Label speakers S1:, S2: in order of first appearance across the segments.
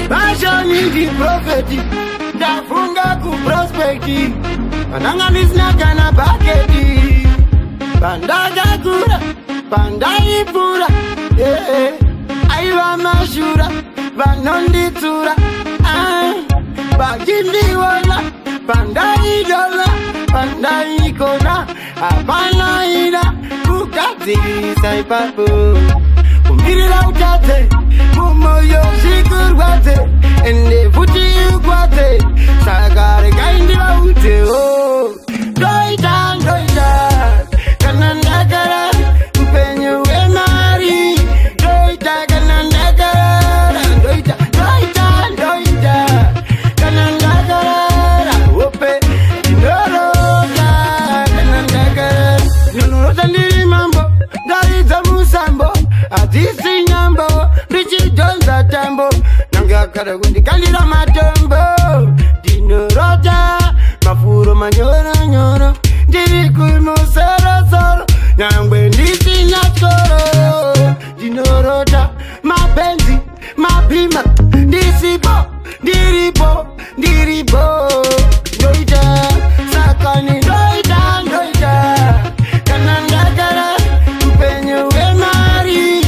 S1: Bashani di profeti, dafunga ku prospecti, ananganisna kana baketi, bandaga kura, bandai pura, aiwa mashura, banondi tura, bagindi wala, bandai dola, bandai kona, abana ina, kukati saipapo, umirila utate. Mumoyo sikurwate, ende futi ukwate, sagare gaindi baute oh. Doida, kanandagara, mpenyu emari. Doida, kanandagara, doida, kanandagara, ope, inorota, kanandagara. Inorota ndiri mambo, dariza musambo, adisi nyambo. Richi donza tambo, nanga kara gundi kalira matombo. Dinorota, mafuro manyoro nyoro, diri kuimu soro soro, nyangwe ndisi nyakoro. Dinorota, mapenzi, mapima, disipo, diripo, diripo. Doida, sakani doida, kanandagara, mpenyu emari.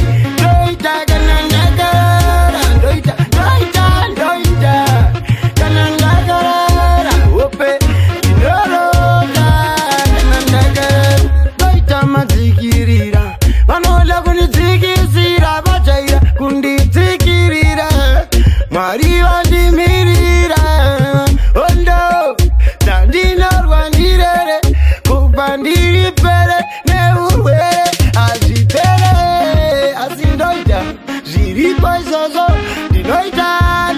S1: Mariwa di mirira, ondo, dandina rwanirere, kubandiri pere, neuwe, azitere, azindoita, ziripa zozo, dinoita,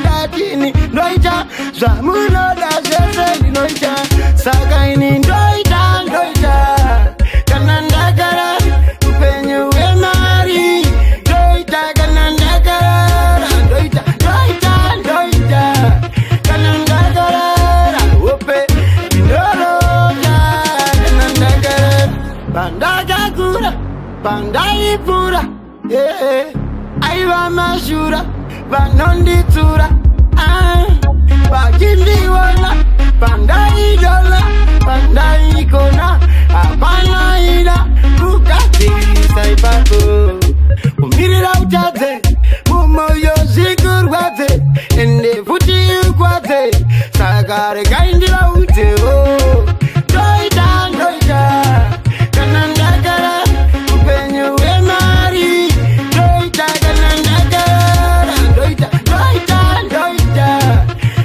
S1: latini, noita, zamuno da zeze, dinoita, sagaini, doita, kanandagara, mpenyu emari, doita, kanandagara, doita, bandaga kura, bandai pura, aiwa mashura, banondi tura, bagindi wala, bandai dola, bandai kona, abana ina, kukati saipapo, umirila utate, mumoyo sikurwate, ende futi ukwate, sagare gaindi baute oh. Doida, kanandagara, mpenyu emari. Doida, kanandagara, doida,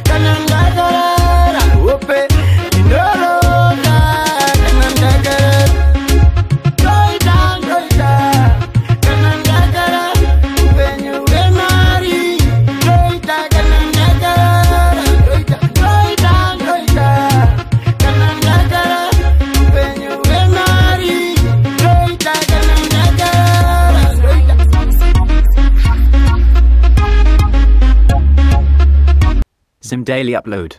S1: kanandagara, ope, inorota, kanandagara. Doida, kanandagara, mpenyu emari. Doida, kanandagara, doida, kanandagara, mpenyu emari. Doida, kanandagara, doida.
S2: Zim Daily Upload.